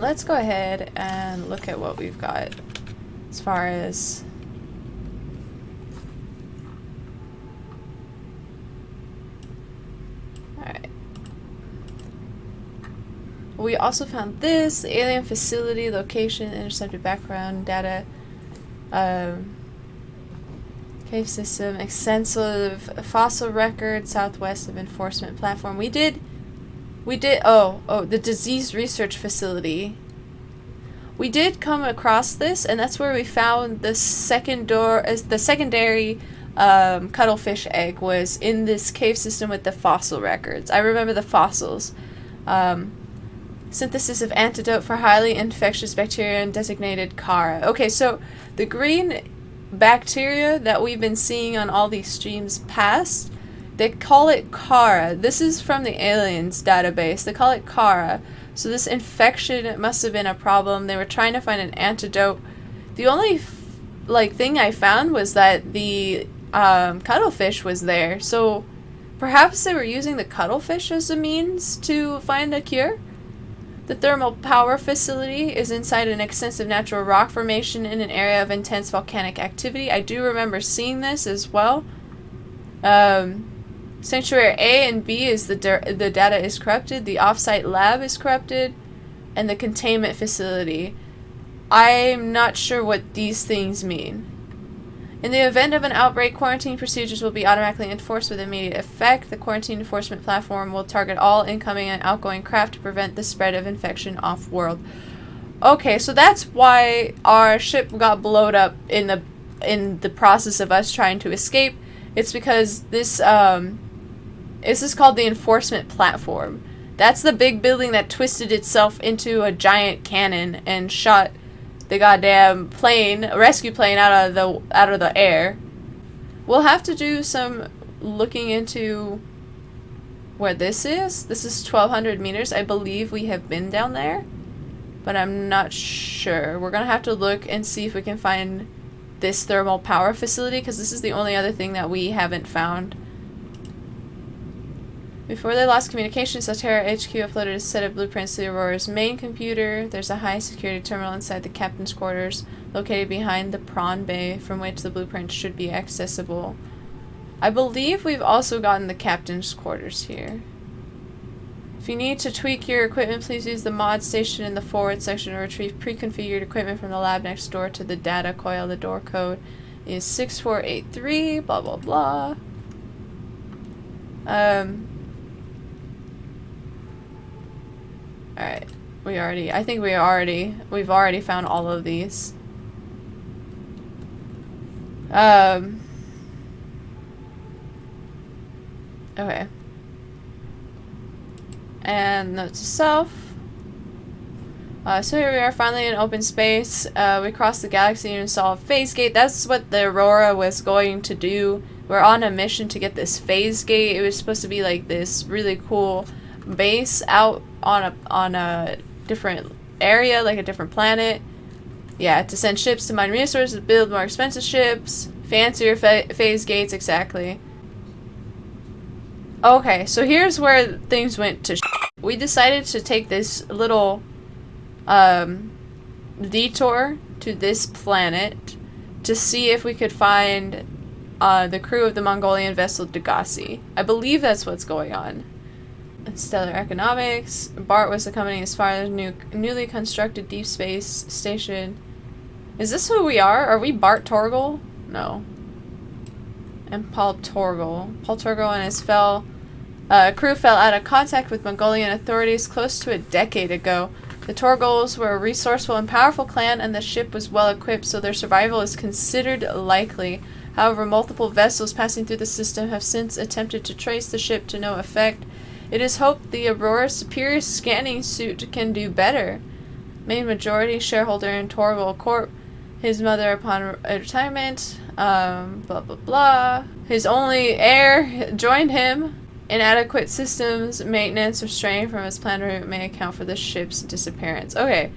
let's go ahead and look at what we've got as far as... Alright. We also found this, the alien facility, location, intercepted background, data, cave system, extensive fossil record, southwest of enforcement platform. We did, the disease research facility. We did come across this, and that's where we found the secondary cuttlefish egg was in this cave system with the fossil records. I remember the fossils. Synthesis of antidote for highly infectious bacteria and designated Kara. Okay, so the green bacteria that we've been seeing on all these streams past, they call it Kara. This is from the aliens database. They call it Kara. So this infection must have been a problem. They were trying to find an antidote. The only thing I found was that the cuttlefish was there. So perhaps they were using the cuttlefish as a means to find a cure. The thermal power facility is inside an extensive natural rock formation in an area of intense volcanic activity. I do remember seeing this as well. Sanctuary A and B is the data is corrupted, the offsite lab is corrupted, and the containment facility. I'm not sure what these things mean. In the event of an outbreak, quarantine procedures will be automatically enforced with immediate effect. The quarantine enforcement platform will target all incoming and outgoing craft to prevent the spread of infection off-world. Okay, so that's why our ship got blowed up in the process of us trying to escape. It's because this is called the enforcement platform. That's the big building that twisted itself into a giant cannon and shot the goddamn plane, rescue plane, out of the air. We'll have to do some looking into where this is. This is 1,200 meters. I believe we have been down there, but I'm not sure. We're gonna have to look and see if we can find this thermal power facility, because this is the only other thing that we haven't found. Before they lost communication, Sorta HQ uploaded a set of blueprints to the Aurora's main computer. There's a high security terminal inside the captain's quarters, located behind the prawn bay, from which the blueprints should be accessible. I believe we've also gotten the captain's quarters here. If you need to tweak your equipment, please use the mod station in the forward section or retrieve pre-configured equipment from the lab next door to the data coil. The door code is 6483, blah blah blah. Alright, we've already found all of these. Okay. And note to self. So here we are, finally in open space. We crossed the galaxy and saw a phase gate. That's what the Aurora was going to do. We're on a mission to get this phase gate. It was supposed to be like this really cool base out on a different area, like a different planet. Yeah, to send ships to mine resources, build more expensive ships, fancier phase gates, exactly. Okay, so here's where things went to we decided to take this little detour to this planet to see if we could find the crew of the Mongolian vessel Degassi. I believe that's what's going on. Stellar economics. Bart was accompanying as far as newly constructed deep space station. Is this who we are? Are we Bart Torgal? No. And Paul Torgal. Paul Torgal and his crew fell out of contact with Mongolian authorities close to a decade ago. The Torgals were a resourceful and powerful clan, and the ship was well equipped, so their survival is considered likely. However, multiple vessels passing through the system have since attempted to trace the ship to no effect. It is hoped the Aurora's superior scanning suit can do better. Main majority shareholder in Torgal Corp. His mother upon retirement. Blah blah blah. His only heir joined him. Inadequate systems maintenance or straying from his planned route may account for the ship's disappearance. Okay.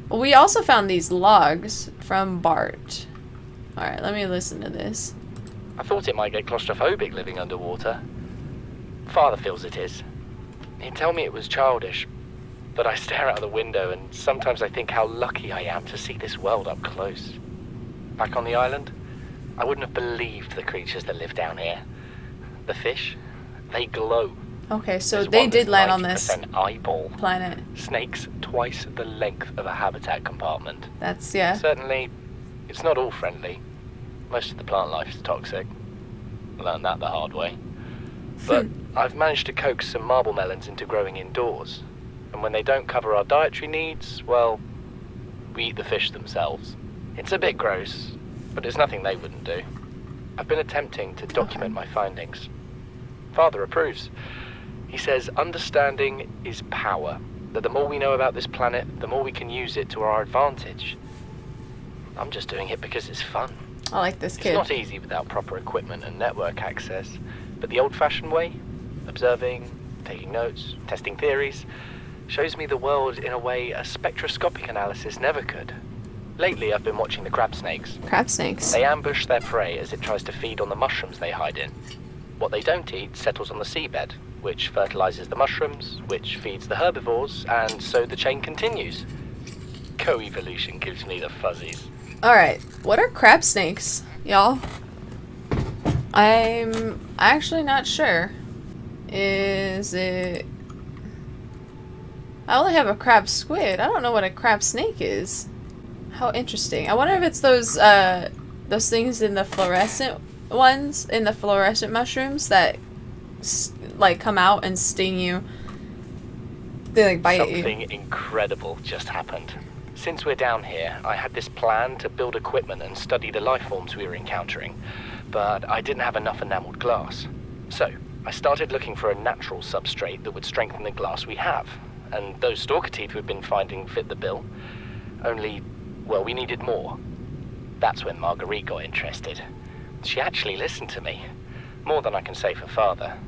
Well, we also found these logs from Bart. Alright, let me listen to this. I thought it might get claustrophobic living underwater. Father feels it is. He'd tell me it was childish. But I stare out of the window and sometimes I think how lucky I am to see this world up close. Back on the island, I wouldn't have believed the creatures that live down here. The fish, they glow. Okay, so There's they one did that's land on this 90% eyeball. planet. Snakes twice the length of a habitat compartment. That's, yeah. Certainly, it's not all friendly. Most of the plant life is toxic. Learned that the hard way. But I've managed to coax some marble melons into growing indoors. And when they don't cover our dietary needs, well, we eat the fish themselves. It's a bit gross, but it's nothing they wouldn't do. I've been attempting to document my findings. Father approves. He says understanding is power, that the more we know about this planet, the more we can use it to our advantage. I'm just doing it because it's fun. I like this kid. It's not easy without proper equipment and network access, but the old-fashioned way, observing, taking notes, testing theories, shows me the world in a way a spectroscopic analysis never could. Lately, I've been watching the crab snakes. Crab snakes. They ambush their prey as it tries to feed on the mushrooms they hide in. What they don't eat settles on the seabed, which fertilizes the mushrooms, which feeds the herbivores, and so the chain continues. Co-evolution gives me the fuzzies. Alright, what are crab snakes, y'all? I'm actually not sure. Is it... I only have a crab squid. I don't know what a crab snake is. How interesting. I wonder if it's those things in the fluorescent ones, in the fluorescent mushrooms that like come out and sting you. They like bite you. Something incredible just happened. Since we're down here, I had this plan to build equipment and study the life forms we were encountering, but I didn't have enough enameled glass. So, I started looking for a natural substrate that would strengthen the glass we have, and those stalker teeth we've been finding fit the bill. Only, well, we needed more. That's when Marguerite got interested. She actually listened to me, more than I can say for Father,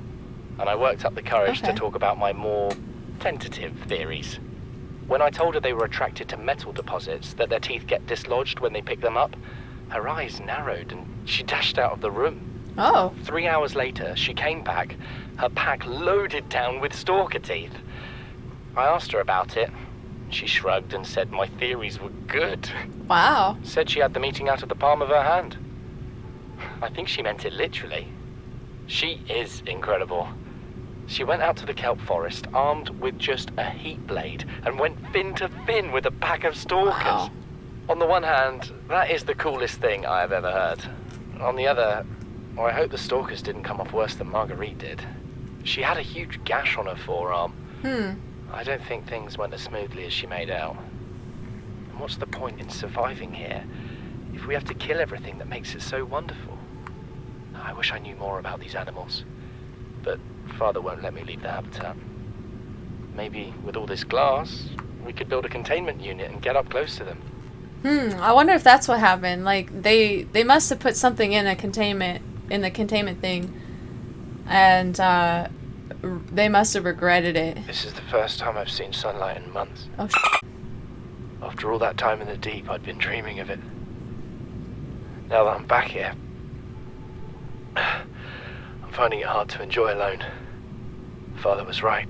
and I worked up the courage to talk about my more tentative theories. When I told her they were attracted to metal deposits, that their teeth get dislodged when they pick them up, her eyes narrowed and she dashed out of the room. Oh. 3 hours later, she came back, her pack loaded down with stalker teeth. I asked her about it. She shrugged and said my theories were good. Wow. Said she had the meeting out of the palm of her hand. I think she meant it literally. She is incredible. She went out to the kelp forest armed with just a heat blade and went fin to fin with a pack of stalkers. Wow. On the one hand, that is the coolest thing I have ever heard. On the other, well, I hope the stalkers didn't come off worse than Marguerite did. She had a huge gash on her forearm. I don't think things went as smoothly as she made out. And what's the point in surviving here if we have to kill everything that makes it so wonderful? I wish I knew more about these animals, but Father won't let me leave the habitat. Maybe with all this glass, we could build a containment unit and get up close to them. I wonder if that's what happened. Like they must have put something in the containment thing, and they must have regretted it. This is the first time I've seen sunlight in months. Oh, After all that time in the deep, I'd been dreaming of it. Now that I'm back here, I'm finding it hard to enjoy alone. Father was right.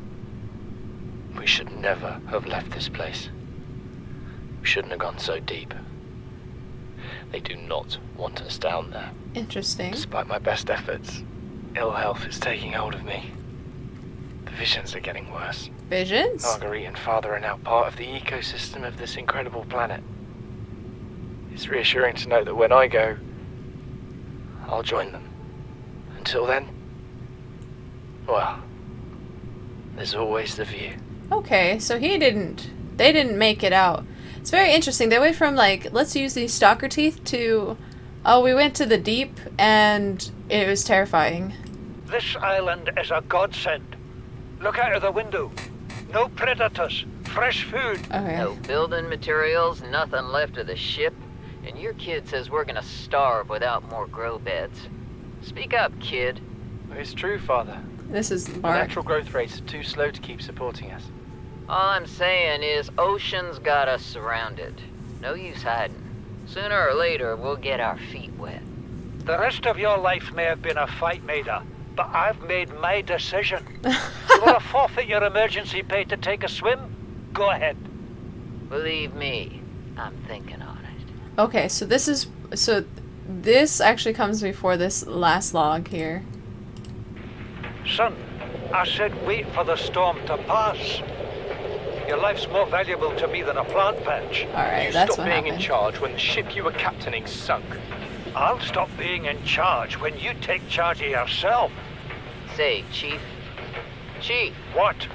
We should never have left this place. We shouldn't have gone so deep. They do not want us down there. interesting. Despite my best efforts, ill health is taking hold of me. The visions are getting worse. Visions? Marguerite and Father are now part of the ecosystem of this incredible planet. It's reassuring to know that when I go, I'll join them. Until then, well, there's always the view. Okay, so they didn't make it out. It's very interesting. They went from like, let's use these stalker teeth to, oh, we went to the deep and it was terrifying. This island is a godsend. Look out of the window. No predators, fresh food. Okay. No building materials, nothing left of the ship, and your kid says we're gonna starve without more grow beds. Speak up, kid. It's true, Father. This is The Bart. natural growth rates are too slow to keep supporting us. All I'm saying is ocean's got us surrounded. No use hiding. Sooner or later, we'll get our feet wet. The rest of your life may have been a fight, Maida, but I've made my decision. You want to forfeit your emergency pay to take a swim? Go ahead. Believe me, I'm thinking on it. Okay, so this actually comes before this last log here. Son, I said wait for the storm to pass. Your life's more valuable to me than a plant patch. Alright, You that's stopped what being happened. in charge when the ship you were captaining sunk. I'll stop being in charge when you take charge of yourself. Say, Chief. Chief, What?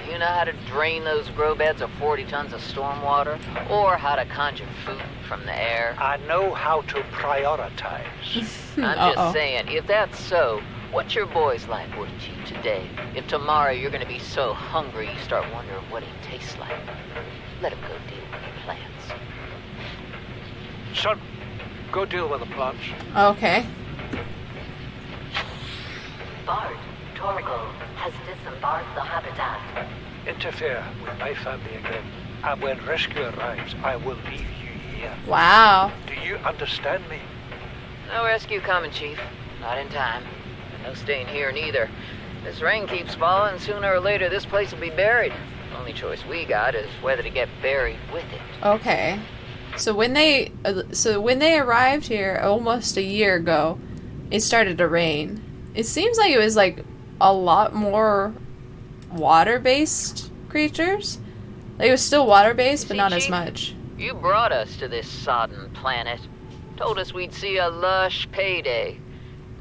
do you know how to drain those grow beds of 40 tons of stormwater? Or how to conjure food from the air? I know how to prioritize. I'm Uh-oh. just saying, if that's so, what's your boy's life worth to you today? If tomorrow you're gonna be so hungry you start wondering what he tastes like, let him go deal with your plans. Son, go deal with the plants. Okay. Bart, Torgal has disembarked the habitat. Interfere with my family again. And when rescue arrives, I will leave you here. Wow. Do you understand me? No rescue coming, Chief. Not in time. And no staying here neither. This rain keeps falling, sooner or later this place will be buried. Only choice we got is whether to get buried with it. Okay. So when they arrived here almost a year ago, it started to rain. It seems like it was like a lot more water-based creatures. Like it was still water-based, but See, not as Chief? much. You brought us to this sodden planet. Told us we'd see a lush payday.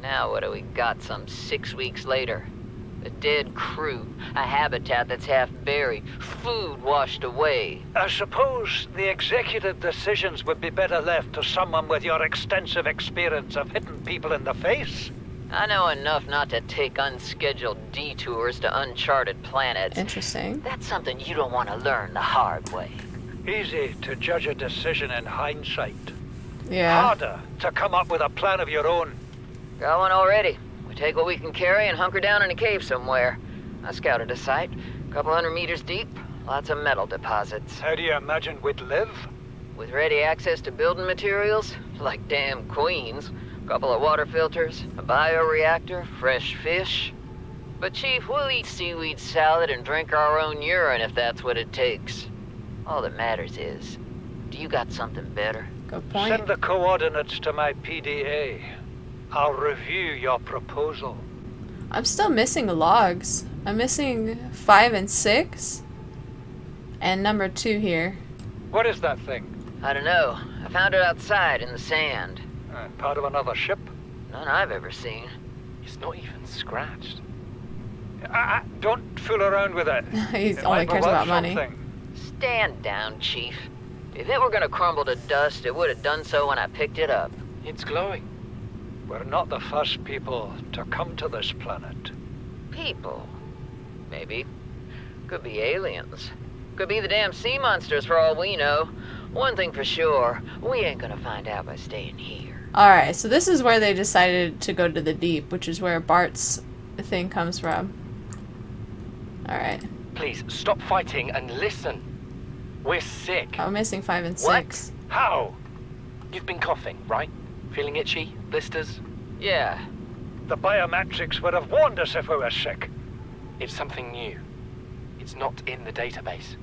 Now what do we got some 6 weeks later? A dead crew, a habitat that's half buried, food washed away. I suppose the executive decisions would be better left to someone with your extensive experience of hitting people in the face. I know enough not to take unscheduled detours to uncharted planets. Interesting. That's something you don't want to learn the hard way. Easy to judge a decision in hindsight. Yeah. Harder to come up with a plan of your own. Got one already. We take what we can carry and hunker down in a cave somewhere. I scouted a site, a couple 100 meters deep, lots of metal deposits. How do you imagine we'd live? With ready access to building materials, like damn queens, a couple of water filters, a bioreactor, fresh fish. But Chief, we'll eat seaweed salad and drink our own urine if that's what it takes. All that matters is, do you got something better? Good point. Send the coordinates to my PDA. I'll review your proposal. I'm still missing logs. I'm missing 5 and 6. And number 2 here. What is that thing? I don't know. I found it outside in the sand. Part of another ship? None I've ever seen. It's not even scratched. Don't fool around with it. He It only might be cares worth about money. something. Stand down, Chief. If it were gonna crumble to dust, it would have done so when I picked it up. It's glowing. We're not the first people to come to this planet. People. Maybe. Could be aliens. Could be the damn sea monsters for all we know. One thing for sure, we ain't gonna find out by staying here. Alright, so this is where they decided to go to the deep, which is where Bart's thing comes from. Alright. Please, stop fighting and listen. We're sick. I'm missing 5 and What? 6. How? You've been coughing, right? Feeling itchy? Blisters? Yeah. The biometrics would have warned us if we were sick. It's something new. It's not in the database.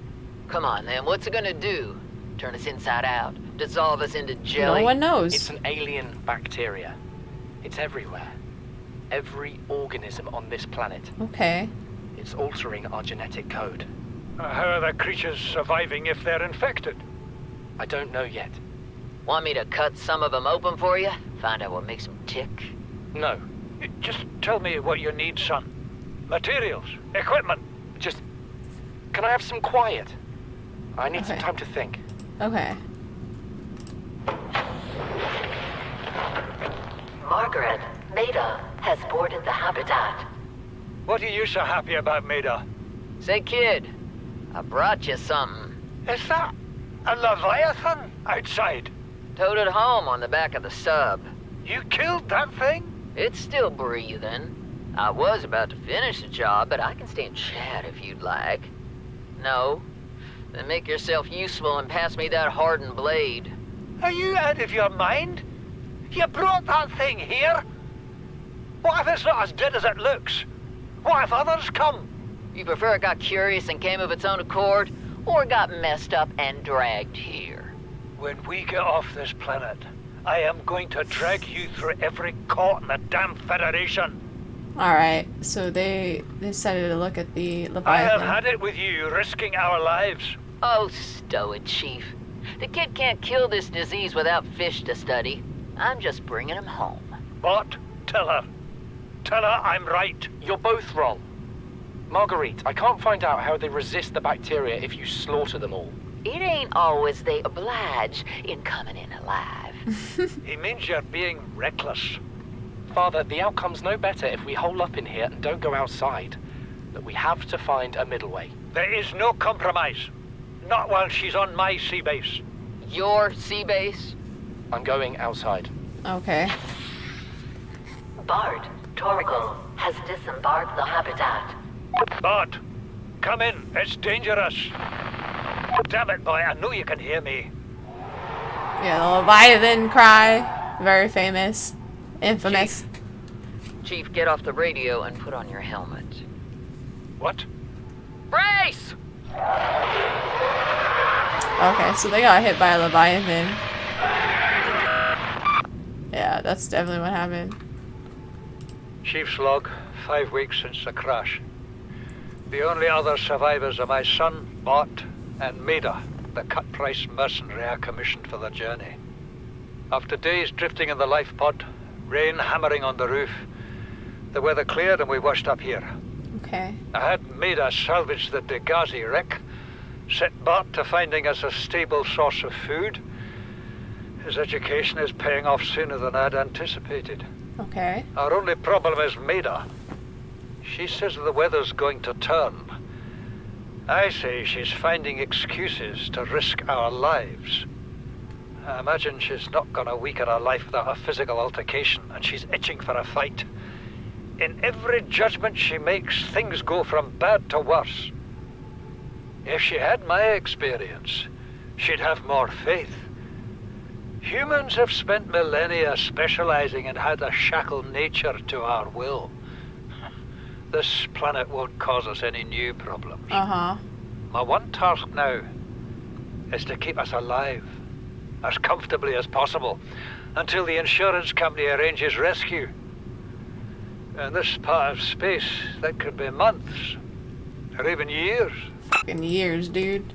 Come on, then. What's it gonna do? Turn us inside out? Dissolve us into jelly? No one knows. It's an alien bacteria. It's everywhere. Every organism on this planet. Okay. It's altering our genetic code. How are the creatures surviving if they're infected? I don't know yet. Want me to cut some of them open for you? Find out what makes them tick? No. Just tell me what you need, son. Materials, equipment. Just... Can I have some quiet? I need some Okay. time to think. Okay. Margaret, Maida has boarded the habitat. What are you so happy about, Maida? Say, kid, I brought you something. Is that a Leviathan outside? Towed it home on the back of the sub. You killed that thing? It's still breathing. I was about to finish the job, but I can stay and chat if you'd like. No? Then make yourself useful and pass me that hardened blade. Are you out of your mind? You brought that thing here? What if it's not as dead as it looks? What if others come? You prefer it got curious and came of its own accord? or got messed up and dragged here. When we get off this planet, I am going to drag you through every court in the damn Federation. Alright, so they decided to look at the I Leviathan. have had it with you, risking our lives. Oh, stow it, Chief. The kid can't kill this disease without fish to study. I'm just bringing him home. What? Tell her. Tell her I'm right. You're both wrong. Marguerite, I can't find out how they resist the bacteria if you slaughter them all. It ain't always they oblige in coming in alive. He means you're being reckless. Father, the outcome's no better if we hole up in here and don't go outside. But we have to find a middle way. There is no compromise. Not while she's on my sea base. Your sea base? I'm going outside. Okay. Bart, Torgal has disembarked the habitat. Bart, come in. It's dangerous. Damn it, boy. I know you can hear me. Yeah, the Leviathan cry. Very famous. Infamous. Chief, get off the radio and put on your helmet. What? Brace! Okay, so they got hit by a Leviathan. Yeah, that's definitely what happened. Chief's log, 5 weeks since the crash. The only other survivors are my son, Bart, and Maida, the cut-price mercenary I commissioned for the journey. After days drifting in the life pod, rain hammering on the roof, the weather cleared and we washed up here. Okay. I had Maida salvage the Degazi wreck, set Bart to finding us a stable source of food. His education is paying off sooner than I'd anticipated. Okay. Our only problem is Maida. She says the weather's going to turn. I say she's finding excuses to risk our lives. I imagine she's not gonna weaken her life without a physical altercation, and she's itching for a fight. In every judgment she makes, things go from bad to worse. If she had my experience, she'd have more faith. Humans have spent millennia specializing in how to shackle nature to our will. This planet won't cause us any new problems. Uh-huh. My one task now is to keep us alive, as comfortably as possible, until the insurance company arranges rescue. In this part of space, that could be months, or even years. Fucking years, dude.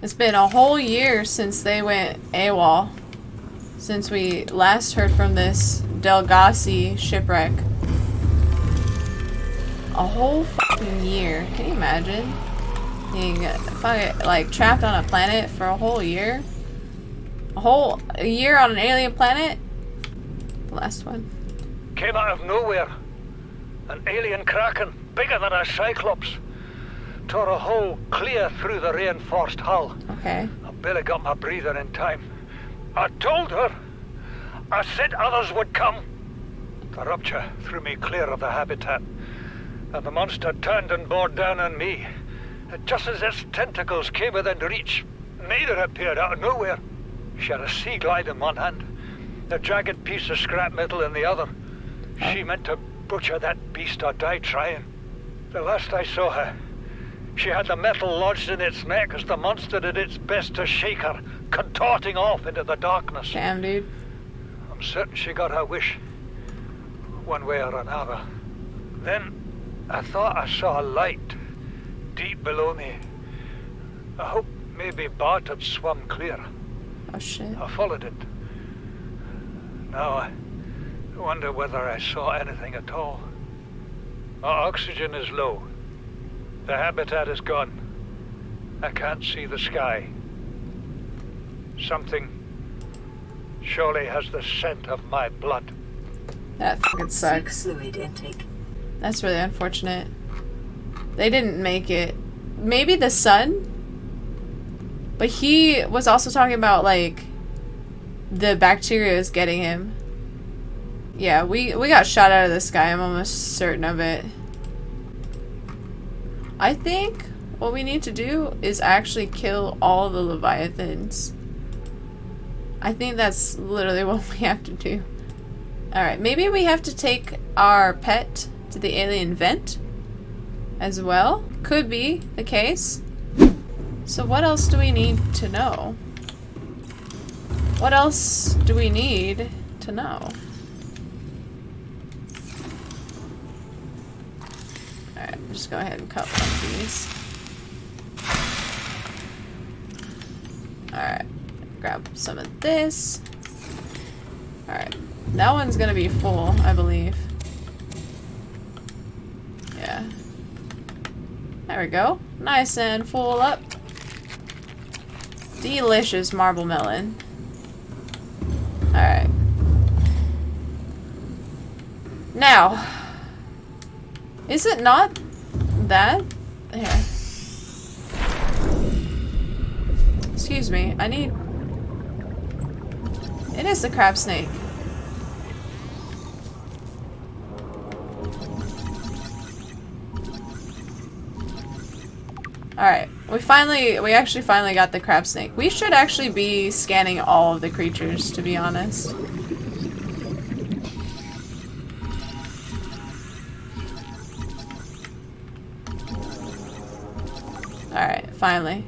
It's been a whole year since they went AWOL. Since we last heard from this Delgasi shipwreck. A whole fucking year. Can you imagine? Being fucking, like, trapped on a planet for a whole year? A year on an alien planet? The last one. Came out of nowhere. An alien kraken, bigger than a cyclops. Tore a hole clear through the reinforced hull. Okay. I barely got my breather in time. I told her. I said others would come. The rupture threw me clear of the habitat, and the monster turned and bore down on me. And just as its tentacles came within reach, Maida appeared out of nowhere. She had a sea glide in one hand, a jagged piece of scrap metal in the other. She meant to butcher that beast or die trying. The last I saw her, she had the metal lodged in its neck as the monster did its best to shake her, contorting off into the darkness. Damn, dude. I'm certain she got her wish, one way or another. Then I thought I saw a light deep below me. I hoped maybe Bart had swum clear. Oh shit. I followed it. Now I wonder whether I saw anything at all. Our oxygen is low. The habitat is gone. I can't see the sky. Something surely has the scent of my blood. That fucking sucks. Fluid intake. That's really unfortunate. They didn't make it. Maybe the sun? But he was also talking about, like, the bacteria is getting him. Yeah, we got shot out of the sky. I'm almost certain of it. I think what we need to do is actually kill all the Leviathans. I think that's literally what we have to do. Alright, maybe we have to take our pet to the alien vent as well. Could be the case. So what else do we need to know? What else do we need to know? Alright, just go ahead and cut one of these. Alright, grab some of this. Alright, that one's gonna be full, I believe. Yeah. There we go. Nice and full up. Delicious marble melon. Alright. Now, is it not that? Here. Excuse me, I need... It is the crab snake. Alright, we actually finally got the crab snake. We should actually be scanning all of the creatures, to be honest. Alright, finally.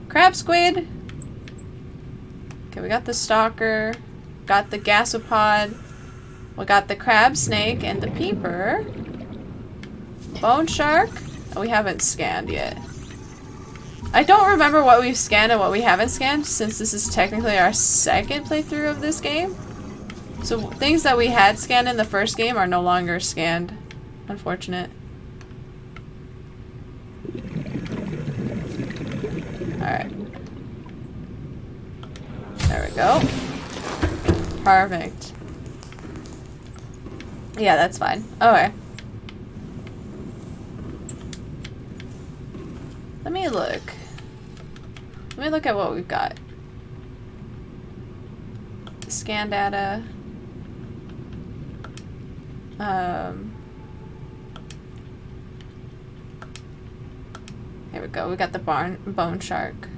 Crab squid! Okay, we got the stalker, got the gasopod, we got the crab snake and the peeper. Bone shark? Oh, we haven't scanned yet. I don't remember what we've scanned and what we haven't scanned, since this is technically our second playthrough of this game. So things that we had scanned in the first game are no longer scanned. Unfortunate. Alright. There we go. Perfect. Yeah, that's fine. Okay. Let me look. Let me look at what we've got. Scan data. Here we go. We got the bone shark.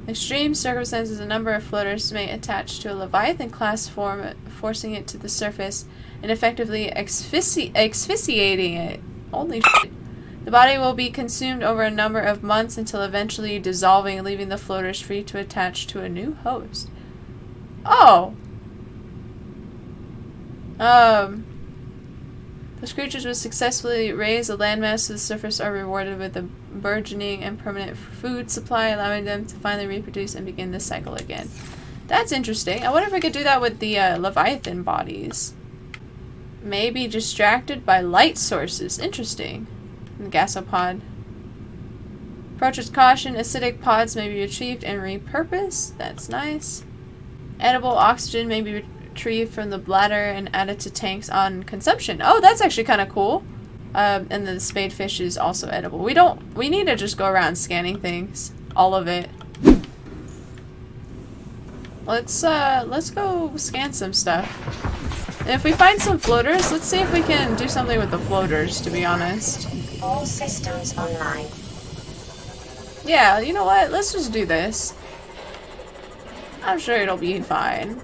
Extreme circumstances, a number of floaters may attach to a Leviathan class form, forcing it to the surface and effectively asphyxiating it. Holy shit. The body will be consumed over a number of months until eventually dissolving, leaving the floaters free to attach to a new host. Oh! Those creatures will successfully raise a landmass to the surface are rewarded with a burgeoning and permanent food supply, allowing them to finally reproduce and begin this cycle again. That's interesting. I wonder if we could do that with the Leviathan bodies. May be distracted by light sources. Interesting. And the gasopod. Approach with caution. Acidic pods may be retrieved and repurposed. That's nice. Edible oxygen may be retrieved from the bladder and added to tanks on consumption. Oh, that's actually kind of cool. And then the spadefish is also edible. We need to just go around scanning things. All of it. Let's go scan some stuff. And if we find some floaters, let's see if we can do something with the floaters, to be honest. All systems online. Yeah, you know what? Let's just do this. I'm sure it'll be fine.